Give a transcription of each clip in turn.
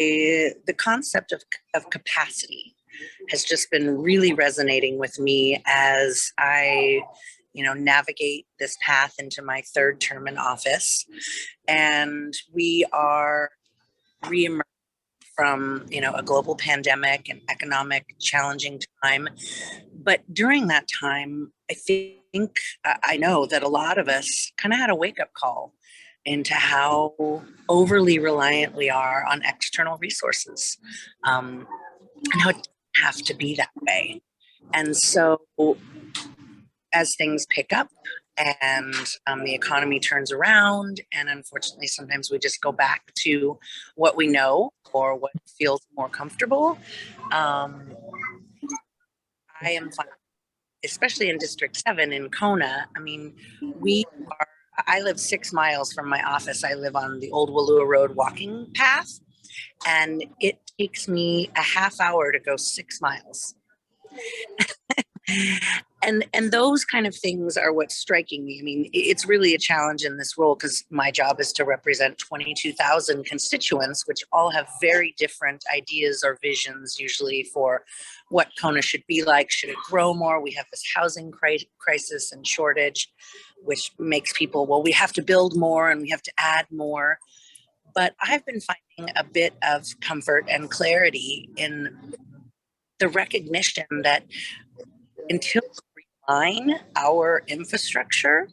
the concept of capacity has just been really resonating with me as I, navigate this path into my third term in office. And we are re-emerging from, a global pandemic and economic challenging time. But during that time, I know that a lot of us kind of had a wake-up call into how overly reliant we are on external resources, and how it doesn't have to be that way. And so as things pick up and the economy turns around, and unfortunately sometimes we just go back to what we know or what feels more comfortable, I am fine, especially in District 7 in Kona. I mean, I live 6 miles from my office. I live on the Old Walua Road walking path, and it takes me a half hour to go 6 miles. And those kind of things are what's striking me. I mean, it's really a challenge in this role because my job is to represent 22,000 constituents, which all have very different ideas or visions usually for what Kona should be like. Should it grow more? We have this housing crisis and shortage, which makes people, well, we have to build more and we have to add more. But I've been finding a bit of comfort and clarity in the recognition that until we realign our infrastructure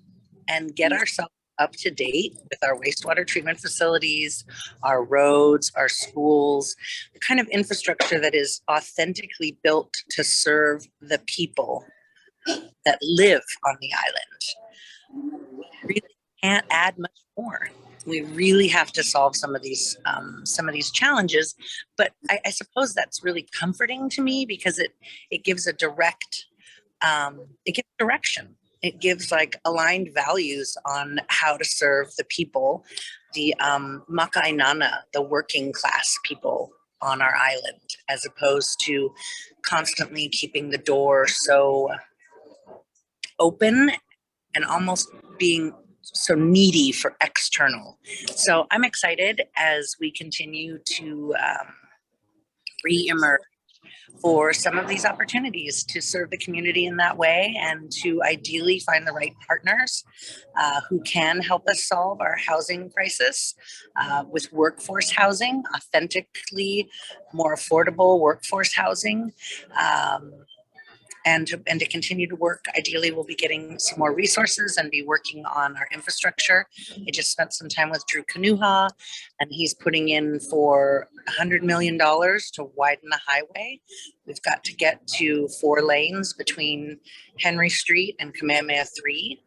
and get ourselves up to date with our wastewater treatment facilities, our roads, our schools, the kind of infrastructure that is authentically built to serve the people that live on the island, we really can't add much more. We really have to solve some of these challenges, but I suppose that's really comforting to me because it gives a direct, it gives direction. It gives like aligned values on how to serve the people, the makainana, the working class people on our island, as opposed to constantly keeping the door so open and almost being so needy for external. So I'm excited as we continue to re-emerge for some of these opportunities to serve the community in that way, and to ideally find the right partners who can help us solve our housing crisis with workforce housing, authentically more affordable workforce housing. And to continue to work, ideally we'll be getting some more resources and be working on our infrastructure. I just spent some time with Drew Kanuha, and he's putting in for $100 million to widen the highway. We've got to get to 4 lanes between Henry Street and Kamehameha 3.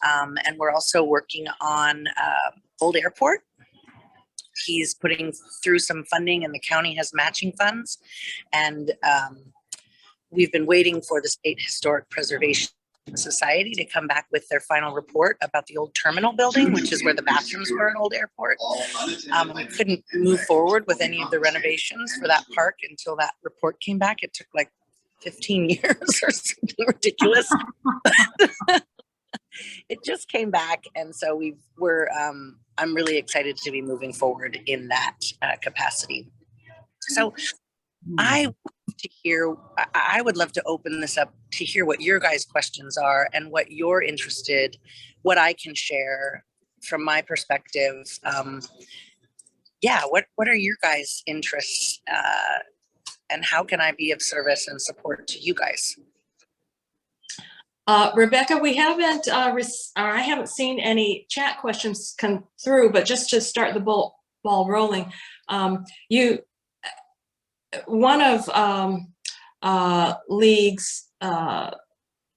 And we're also working on Old Airport. He's putting through some funding, and the county has matching funds. And we've been waiting for the State Historic Preservation Society to come back with their final report about the old terminal building, which is where the bathrooms were at Old Airport. We couldn't move forward with any of the renovations for that park until that report came back. It took like 15 years or something ridiculous. It just came back, and so I'm really excited to be moving forward in that capacity. So I would love to open this up to hear what your guys' questions are and what you're interested, what I can share from my perspective. What are your guys' interests, and how can I be of service and support to you guys? Rebecca, we haven't, I haven't seen any chat questions come through, but just to start the ball rolling, one of League's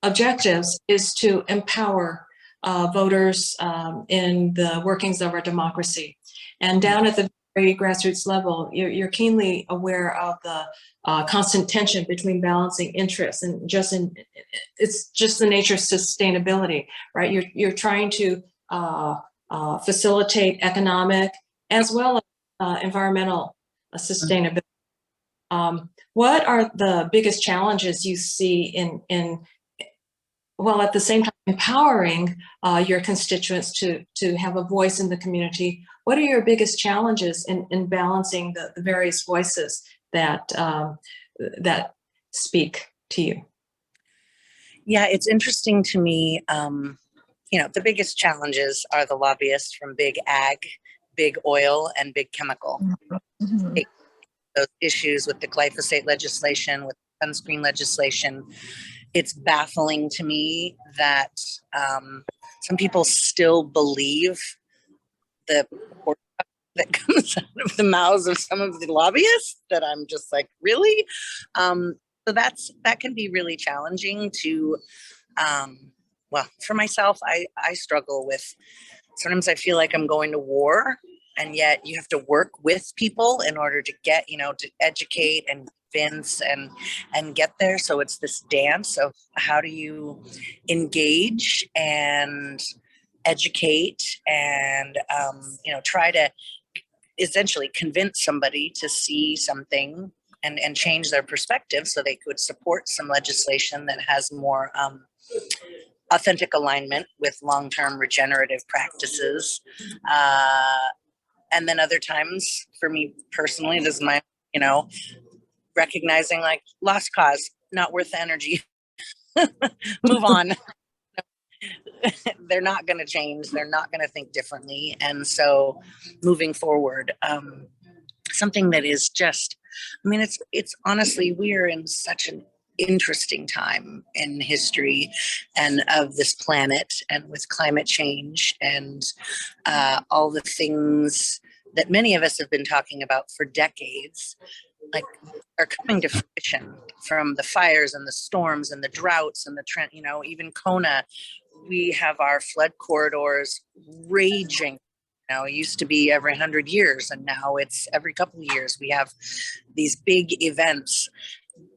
objectives is to empower voters in the workings of our democracy. And down at the very grassroots level, you're keenly aware of the constant tension between balancing interests, and it's just the nature of sustainability, right? You're trying to facilitate economic as well as environmental sustainability. What are the biggest challenges you see in while at the same time empowering your constituents to have a voice in the community, what are your biggest challenges in balancing the various voices that that speak to you? Yeah, it's interesting to me. The biggest challenges are the lobbyists from big ag, big oil, and big chemical. Mhm. Those issues with the glyphosate legislation, with sunscreen legislation, it's baffling to me that some people still believe the report that comes out of the mouths of some of the lobbyists, that I'm just like, really? So that can be really challenging to, well, for myself, I struggle with, sometimes I feel like I'm going to war, and yet you have to work with people in order to get, to educate and convince and get there. So it's this dance of how do you engage and educate and, try to essentially convince somebody to see something and change their perspective so they could support some legislation that has more authentic alignment with long-term regenerative practices. And then other times, for me personally, this is my, recognizing like lost cause, not worth the energy. Move on. They're not going to change. They're not going to think differently. And so moving forward, something that is just, it's honestly, we are in such an interesting time in history and of this planet, and with climate change and all the things that many of us have been talking about for decades, like, are coming to fruition, from the fires and the storms and the droughts and the trend, even Kona. We have our flood corridors raging. It used to be every 100 years, and now it's every couple of years. We have these big events.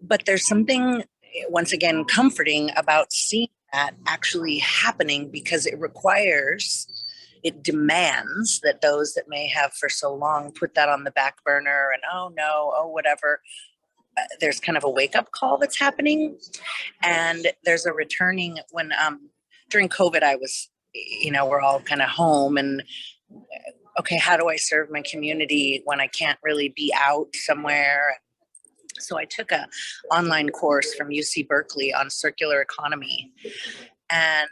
But there's something, once again, comforting about seeing that actually happening, because it demands that those that may have for so long put that on the back burner and, oh no, oh whatever, there's kind of a wake-up call that's happening. And there's a returning, when during COVID, I was, we're all kind of home, and okay, how do I serve my community when I can't really be out somewhere? So I took a online course from UC Berkeley on circular economy. And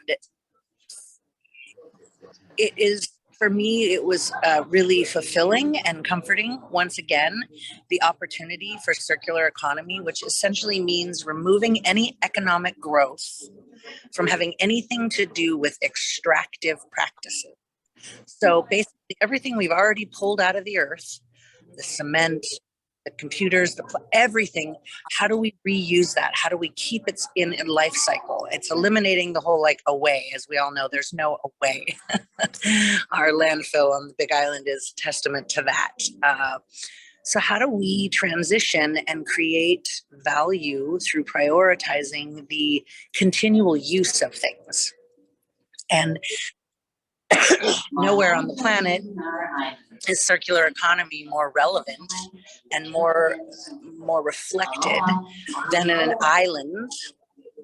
for me, it was really fulfilling and comforting. Once again, the opportunity for circular economy, which essentially means removing any economic growth from having anything to do with extractive practices. So basically everything we've already pulled out of the earth, the cement, the computers, everything, how do we reuse that? How do we keep it in life cycle? It's eliminating the whole away. As we all know, there's no away. Our landfill on the Big Island is testament to that. So how do we transition and create value through prioritizing the continual use of things? And nowhere on the planet is circular economy more relevant and more reflected than in an island,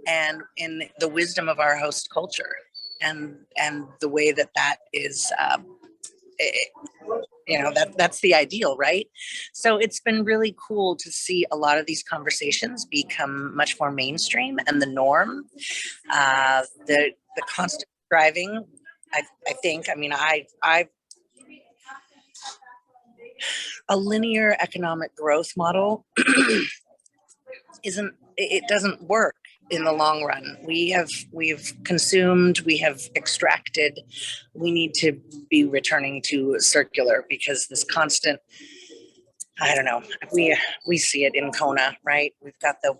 and in the wisdom of our host culture, and the way that is that's the ideal, right? So it's been really cool to see a lot of these conversations become much more mainstream and the norm. The constant driving, I think, a linear economic growth model doesn't work in the long run. We've consumed, we have extracted. We need to be returning to circular, because this constant, I don't know, we see it in Kona, right? We've got the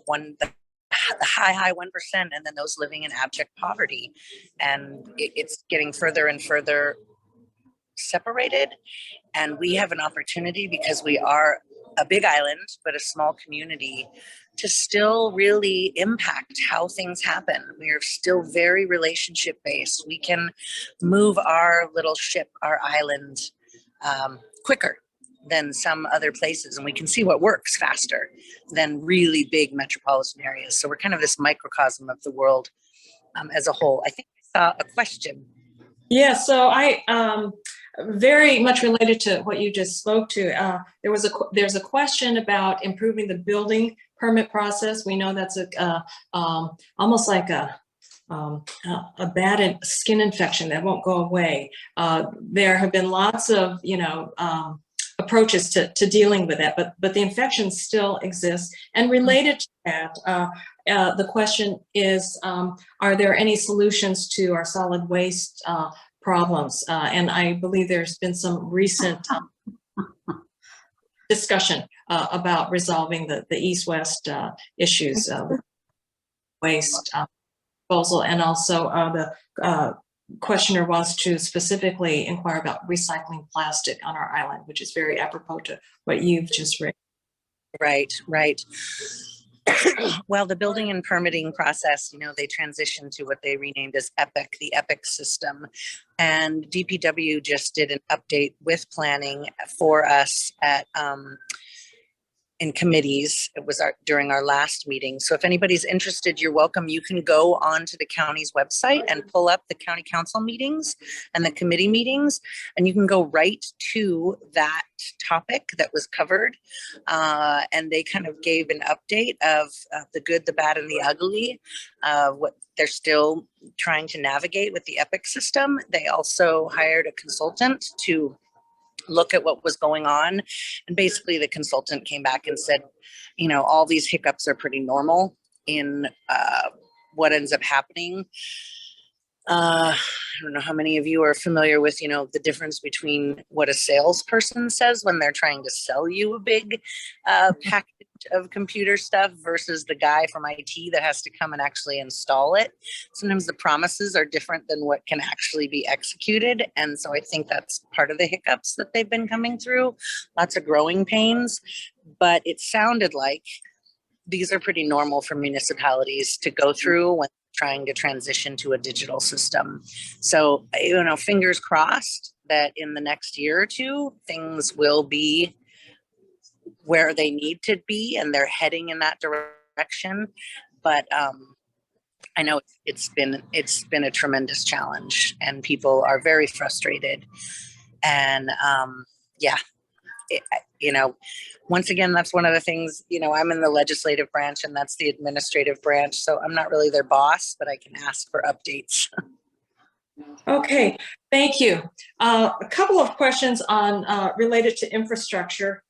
high 1%, and then those living in abject poverty, and it's getting further and further separated. And we have an opportunity, because we are a big island but a small community, to still really impact how things happen. We are still very relationship based. We can move our little ship, our island, quicker than some other places, and we can see what works faster than really big metropolitan areas. So we're kind of this microcosm of the world as a whole. I think I saw a question. Yeah, so I very much related to what you just spoke to. There's a question about improving the building permit process. We know that's almost like a bad skin infection that won't go away. There have been lots of approaches to dealing with that, but the infection still exists. And related to that, the question is, are there any solutions to our solid waste problems? And I believe there's been some recent discussion about resolving the east-west issues of waste disposal, and also the questioner wants to specifically inquire about recycling plastic on our island, which is very apropos to what you've just raised. Right. Well, the building and permitting process, they transitioned to what they renamed as EPIC, the EPIC system. And DPW just did an update with planning for us in committees. It was during our last meeting. So if anybody's interested, you're welcome. You can go onto the county's website and pull up the county council meetings and the committee meetings, and you can go right to that topic that was covered. And they kind of gave an update of the good, the bad, and the ugly, what they're still trying to navigate with the EPIC system. They also hired a consultant to look at what was going on, and basically the consultant came back and said, all these hiccups are pretty normal in what ends up happening. I don't know how many of you are familiar with the difference between what a salesperson says when they're trying to sell you a big package of computer stuff versus the guy from IT that has to come and actually install it. Sometimes the promises are different than what can actually be executed. And so I think that's part of the hiccups that they've been coming through. Lots of growing pains, but it sounded like these are pretty normal for municipalities to go through when trying to transition to a digital system. So, fingers crossed that in the next year or two, things will be where they need to be and they're heading in that direction. But I know it's been a tremendous challenge, and people are very frustrated. And once again, that's one of the things, I'm in the legislative branch and that's the administrative branch. So I'm not really their boss, but I can ask for updates. Okay, thank you. A couple of questions on related to infrastructure.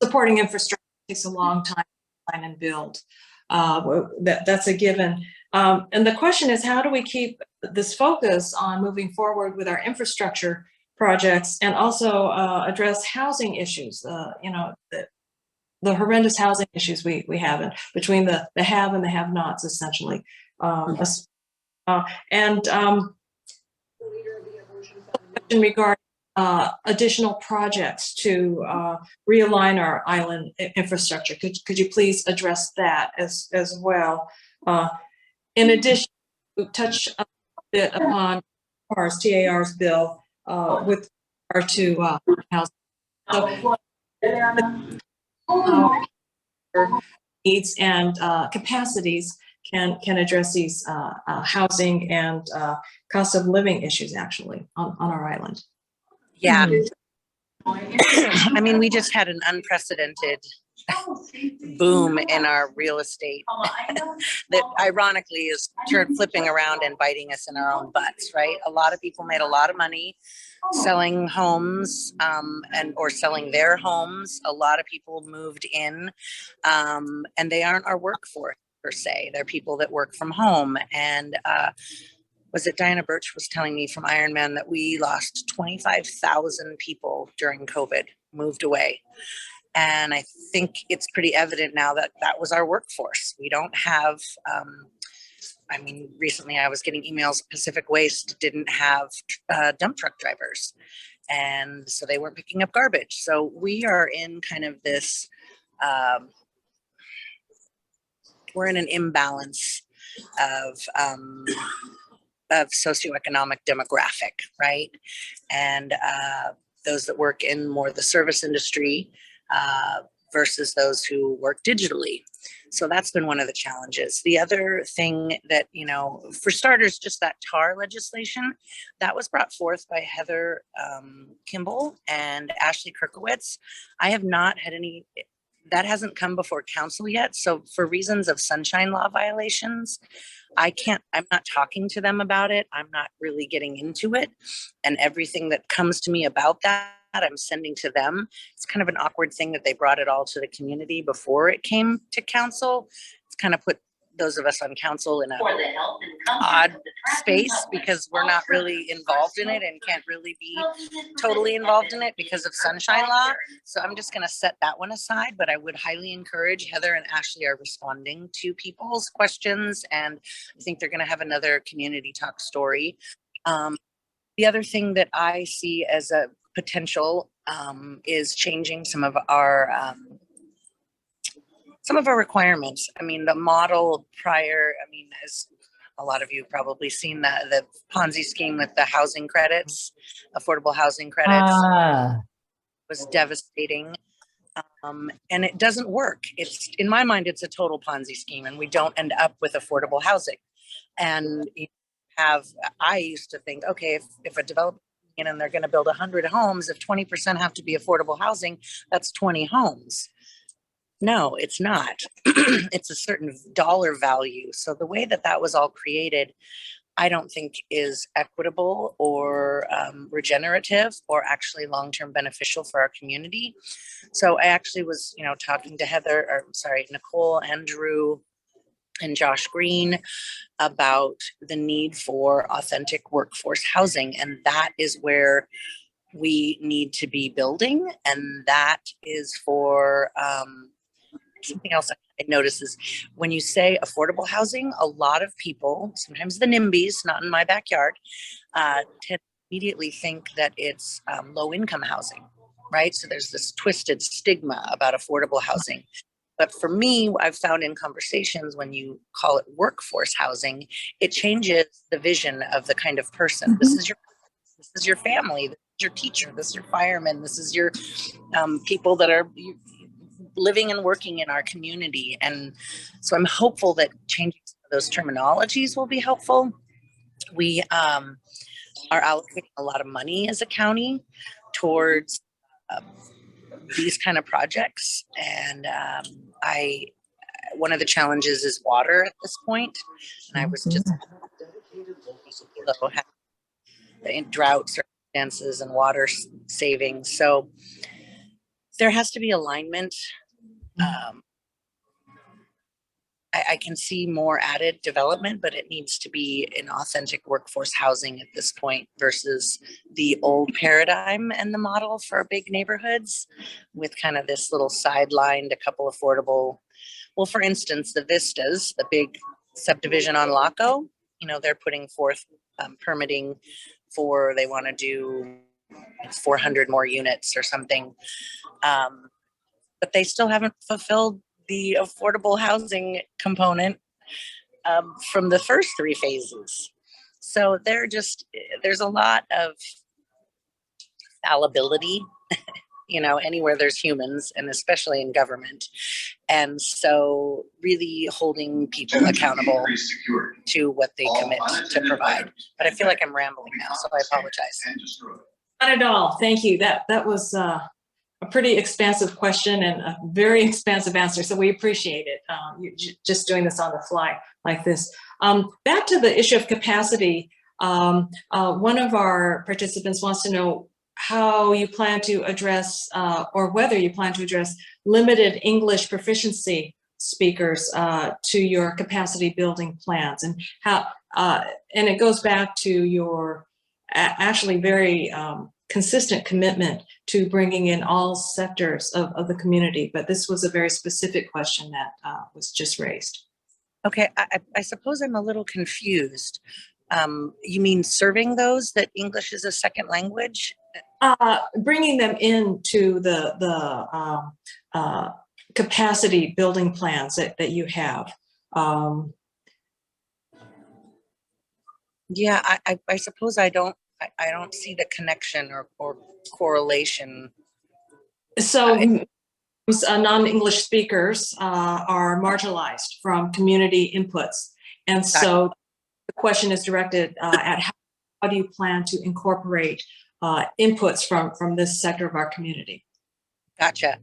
Supporting infrastructure takes a long time to plan and build. That's a given. And the question is, how do we keep this focus on moving forward with our infrastructure projects and also address housing issues, the horrendous housing issues we have between the have and the have-nots, essentially. In regard additional projects to realign our island infrastructure, could you please address that as well? In addition, we touched a bit upon TAR's bill with regard to housing. So, needs and capacities can address these housing and cost of living issues actually on our island. Yeah. I mean, we just had an unprecedented boom in our real estate that ironically is flipping around and biting us in our own butts, right? A lot of people made a lot of money selling homes or selling their homes. A lot of people moved in and they aren't our workforce per se. They're people that work from home. And was it Diana Birch was telling me from Ironman that we lost 25,000 people during COVID, moved away. And I think it's pretty evident now that that was our workforce. We don't have, recently I was getting emails, Pacific Waste didn't have dump truck drivers. And so they weren't picking up garbage. So we are in kind of this, we're in an imbalance of socioeconomic demographic, right? And those that work in more the service industry, versus those who work digitally. So that's been one of the challenges. The other thing that, you know, for starters, just that TAR legislation that was brought forth by Heather Kimball and Ashley Kirkowitz. I have not had any, that hasn't come before council yet. So for reasons of sunshine law violations, I'm not talking to them about it. I'm not really getting into it. And everything that comes to me about that, I'm sending to them. It's kind of an awkward thing that they brought it all to the community before it came to council. It's kind of put those of us on council in a odd space because we're not really involved in it and can't really be totally involved in it because of sunshine law. So I'm just going to set that one aside, but I would highly encourage Heather and Ashley are responding to people's questions, and I think they're going to have another community talk story. The other thing that I see as a potential is changing some of our requirements. I mean, the model prior, I mean, as a lot of you have probably seen the Ponzi scheme with the housing credits, affordable housing credits, was devastating. And it doesn't work. It's, in my mind, it's a total Ponzi scheme, and we don't end up with affordable housing. And I used to think, okay, if a developer and they're going to build 100 homes, if 20% have to be affordable housing, that's 20 homes. No, it's not. It's a certain dollar value. So the way that was all created, I don't think is equitable or regenerative or actually long-term beneficial for our community. So I actually was, talking to Nicole, Andrew, and Josh Green about the need for authentic workforce housing. And that is where we need to be building. And that is for something else I notice is when you say affordable housing, a lot of people, sometimes the NIMBYs, not in my backyard, tend to immediately think that it's low income housing, right? So there's this twisted stigma about affordable housing. But for me, I've found in conversations when you call it workforce housing, it changes the vision of the kind of person. Mm-hmm. This is your family, this is your teacher, this is your fireman, this is your people that are living and working in our community. And so I'm hopeful that changing some of those terminologies will be helpful. We are allocating a lot of money as a county towards these kind of projects. And one of the challenges is water at this point. And I was just in drought circumstances and water savings. So there has to be alignment. I can see more added development, but it needs to be in authentic workforce housing at this point versus the old paradigm and the model for big neighborhoods with kind of this little sidelined, a couple affordable. Well, for instance, the Vistas, the big subdivision on Laco, they're putting forth permitting for, they want to do 400 more units or something. But they still haven't fulfilled the affordable housing component from the first 3 phases. So there's a lot of fallibility, anywhere there's humans, and especially in government. And so really holding people accountable to what they commit to provide. But I feel like I'm rambling now, so I apologize. Not at all. Thank you. That was a pretty expansive question and a very expansive answer. So we appreciate it. You just doing this on the fly like this. Back to the issue of capacity. One of our participants wants to know how you plan to address or whether you plan to address limited English proficiency speakers to your capacity building plans, and how, and it goes back to your actually very consistent commitment to bringing in all sectors of the community. But this was a very specific question that was just raised. Okay, I suppose I'm a little confused. You mean serving those that English is a second language? Bringing them into the capacity building plans that you have. Yeah, I suppose I don't see the connection or correlation. So non-English speakers are marginalized from community inputs. And so the question is directed at how do you plan to incorporate inputs from this sector of our community? Gotcha.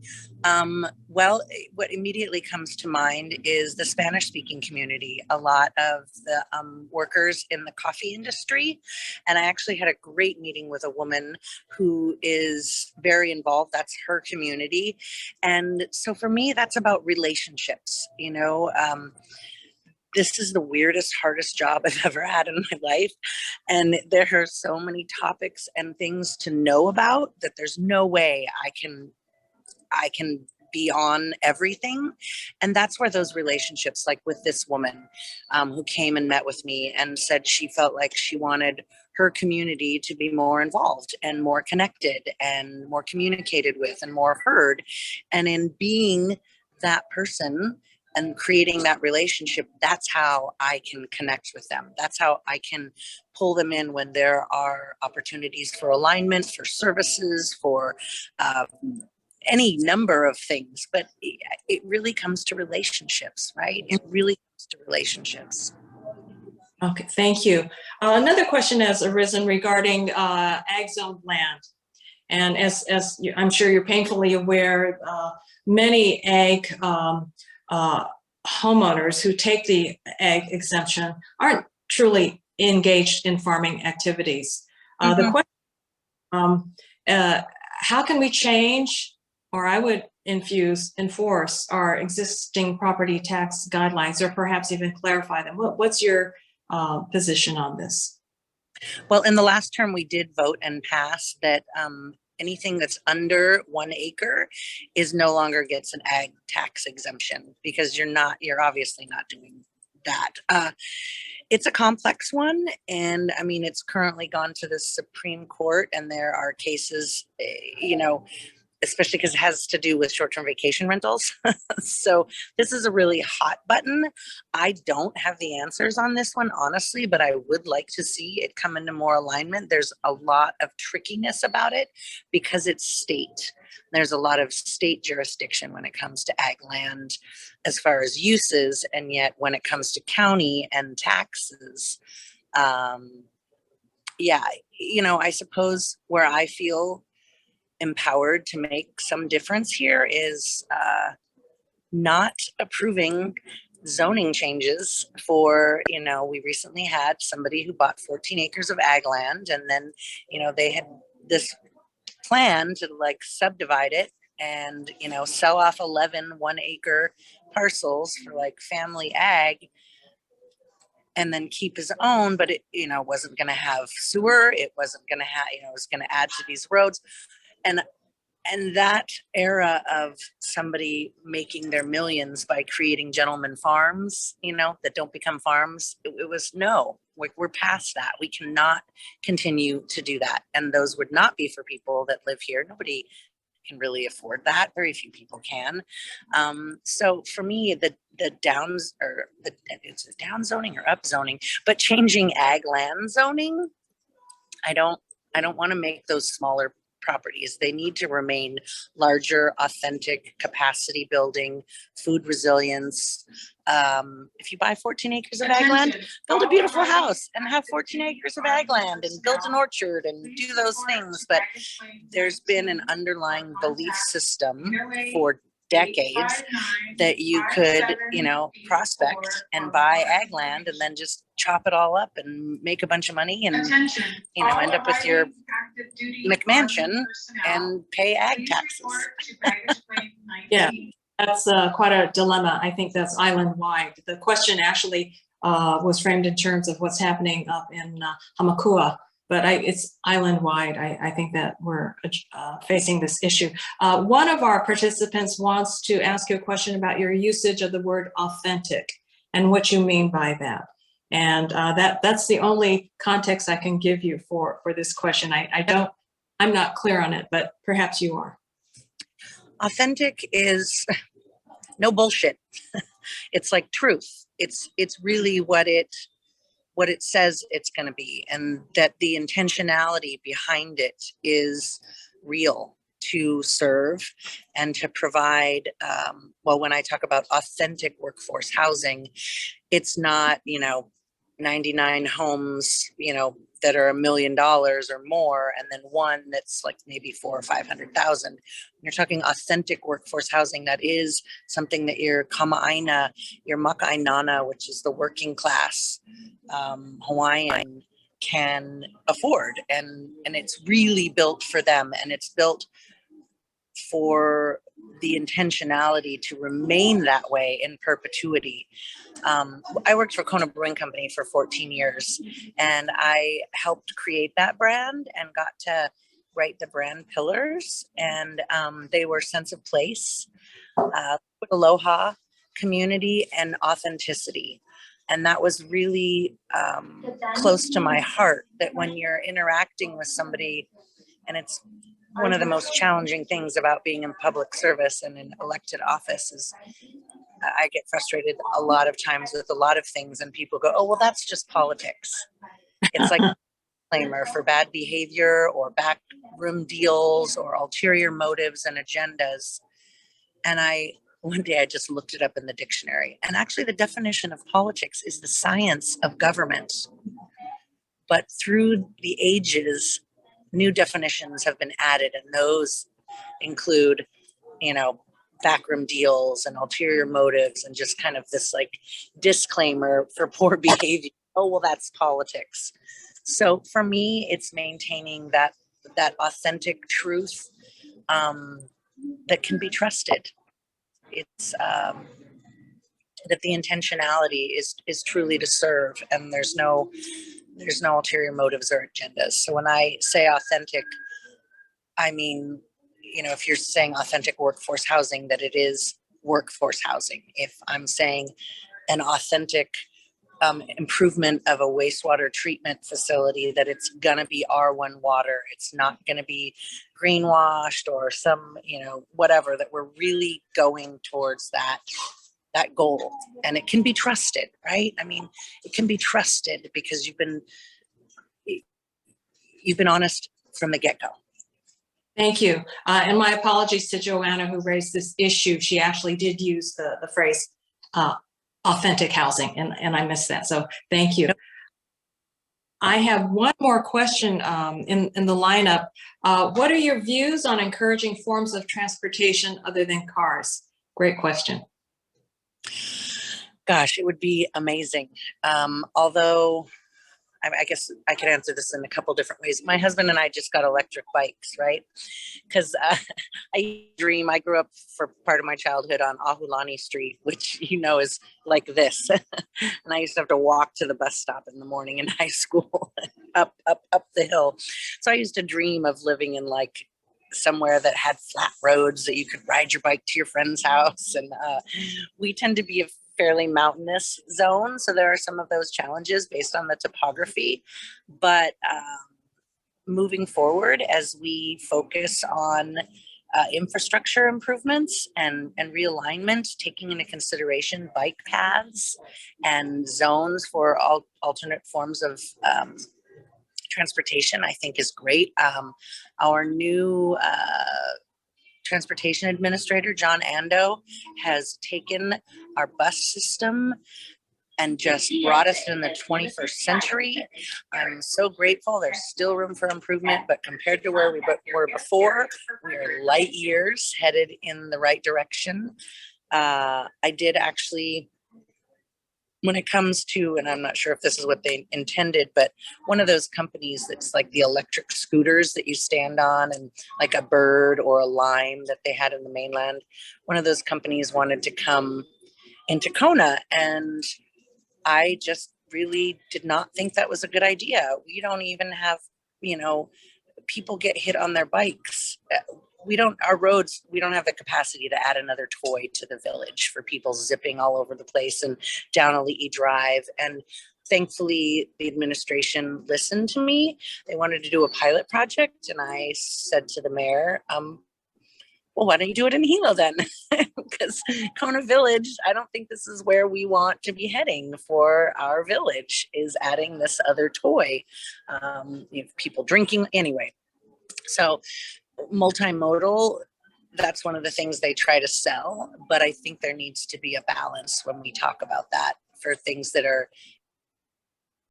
Well, what immediately comes to mind is the Spanish-speaking community. A lot of the workers in the coffee industry, and I actually had a great meeting with a woman who is very involved. That's her community, and so for me, that's about relationships. You know, this is the weirdest, hardest job I've ever had in my life, and there are so many topics and things to know about that there's no way I can be on everything. And that's where those relationships, like with this woman who came and met with me and said she felt like she wanted her community to be more involved and more connected and more communicated with and more heard. And in being that person and creating that relationship, that's how I can connect with them. That's how I can pull them in when there are opportunities for alignment, for services, for any number of things, but it really comes to relationships, right? It really comes to relationships. Okay, thank you. Another question has arisen regarding ag zone land. And as I'm sure you're painfully aware, many ag homeowners who take the ag exemption aren't truly engaged in farming activities. The question, how can we change, or I would enforce our existing property tax guidelines, or perhaps even clarify them? What's your position on this? Well, in the last term, we did vote and pass that anything that's under 1 acre is no longer gets an ag tax exemption, because you're obviously not doing that. It's a complex one, and I mean, it's currently gone to the Supreme Court, and there are cases, you know, especially because it has to do with short-term vacation rentals. So this is a really hot button. I don't have the answers on this one, honestly, but I would like to see it come into more alignment. There's a lot of trickiness about it because it's state. There's a lot of state jurisdiction when it comes to ag land as far as uses, and yet when it comes to county and taxes, yeah, you know, I suppose where I feel empowered to make some difference here is not approving zoning changes for, you know, we recently had somebody who bought 14 acres of ag land, and then, you know, they had this plan to like subdivide it and, you know, sell off 11 1-acre parcels for like family ag, and then keep his own, but it, you know, wasn't going to have sewer. It wasn't going to have, you know, it was going to add to these roads. And that era of somebody making their millions by creating gentleman farms, you know, that don't become farms, it was no, we're past that. We cannot continue to do that. And those would not be for people that live here. Nobody can really afford that. Very few people can. So for me, the downs, or it's down zoning or up zoning, but changing ag land zoning, I don't want to make those smaller properties. They need to remain larger, authentic, capacity building, food resilience. If you buy 14 acres of ag land, build a beautiful house and have 14 acres of ag land and build an orchard and do those things. But there's been an underlying belief system for decades that you could, you know, prospect and buy ag land and then just chop it all up and make a bunch of money and, you know, end up with your McMansion and pay ag taxes. Yeah, that's quite a dilemma. I think that's island-wide. The question actually was framed in terms of what's happening up in Hamakua, but it's island-wide. I think that we're facing this issue. One of our participants wants to ask you a question about your usage of the word authentic and what you mean by that. And that's the only context I can give you for this question. I'm not clear on it, but perhaps you are. Authentic is no bullshit. It's like truth. It's really what it says it's going to be, and that the intentionality behind it is real to serve and to provide, well, when I talk about authentic workforce housing, it's not, 99 homes, that are $1 million or more, and then one that's like maybe 400,000 or 500,000. You're talking authentic workforce housing that is something that your kama'aina, your maka'ainana, which is the working class Hawaiian, can afford, and it's really built for them, and it's built for the intentionality to remain that way in perpetuity. I worked for Kona Brewing Company for 14 years, and I helped create that brand and got to write the brand pillars, and they were sense of place, aloha, community, and authenticity. And that was really close to my heart, that when you're interacting with somebody, and it's one of the most challenging things about being in public service and in elected office is I get frustrated a lot of times with a lot of things, and people go, oh, well, that's just politics. It's like a disclaimer for bad behavior or backroom deals or ulterior motives and agendas. And one day I just looked it up in the dictionary, and actually the definition of politics is the science of government. But through the ages, new definitions have been added, and those include, backroom deals and ulterior motives, and just kind of this like disclaimer for poor behavior. Oh, well, that's politics. So for me, it's maintaining that authentic truth that can be trusted. It's that the intentionality is truly to serve, and there's no ulterior motives or agendas. So when I say authentic, I mean, if you're saying authentic workforce housing, that it is workforce housing. If I'm saying an authentic improvement of a wastewater treatment facility, that it's going to be R1 water, it's not going to be greenwashed or some, whatever, that we're really going towards that goal. And it can be trusted, right? I mean, it can be trusted because you've been honest from the get-go. Thank you. And my apologies to Joanna, who raised this issue. She actually did use the phrase authentic housing, and I missed that. So thank you. Yep. I have one more question in the lineup. What are your views on encouraging forms of transportation other than cars? Great question. Gosh, it would be amazing. Although I guess I could answer this in a couple different ways. My husband and I just got electric bikes, right? Because I grew up for part of my childhood on Ahulani Street, which, is like this. And I used to have to walk to the bus stop in the morning in high school, up the hill. So I used to dream of living in like somewhere that had flat roads that you could ride your bike to your friend's house. And we tend to be a fairly mountainous zone, so there are some of those challenges based on the topography. But moving forward, as we focus on infrastructure improvements and realignment, taking into consideration bike paths and zones for alternate forms of transportation, I think is great. Our new transportation administrator, John Ando, has taken our bus system and just brought us in the 21st century. I'm so grateful. There's still room for improvement, but compared to where we were before, we are light years headed in the right direction. I did actually, when it comes to, and I'm not sure if this is what they intended, but one of those companies that's like the electric scooters that you stand on, and like a Bird or a Lime that they had in the mainland, one of those companies wanted to come into Kona, and I just really did not think that was a good idea. We don't even have, people get hit on their bikes. Our roads, we don't have the capacity to add another toy to the village for people zipping all over the place and down Ali'i Drive. And thankfully, the administration listened to me. They wanted to do a pilot project. And I said to the mayor, well, why don't you do it in Hilo then? Because Kona Village, I don't think this is where we want to be heading for our village, is adding this other toy. People drinking anyway. So multimodal, that's one of the things they try to sell, but I think there needs to be a balance when we talk about that for things that are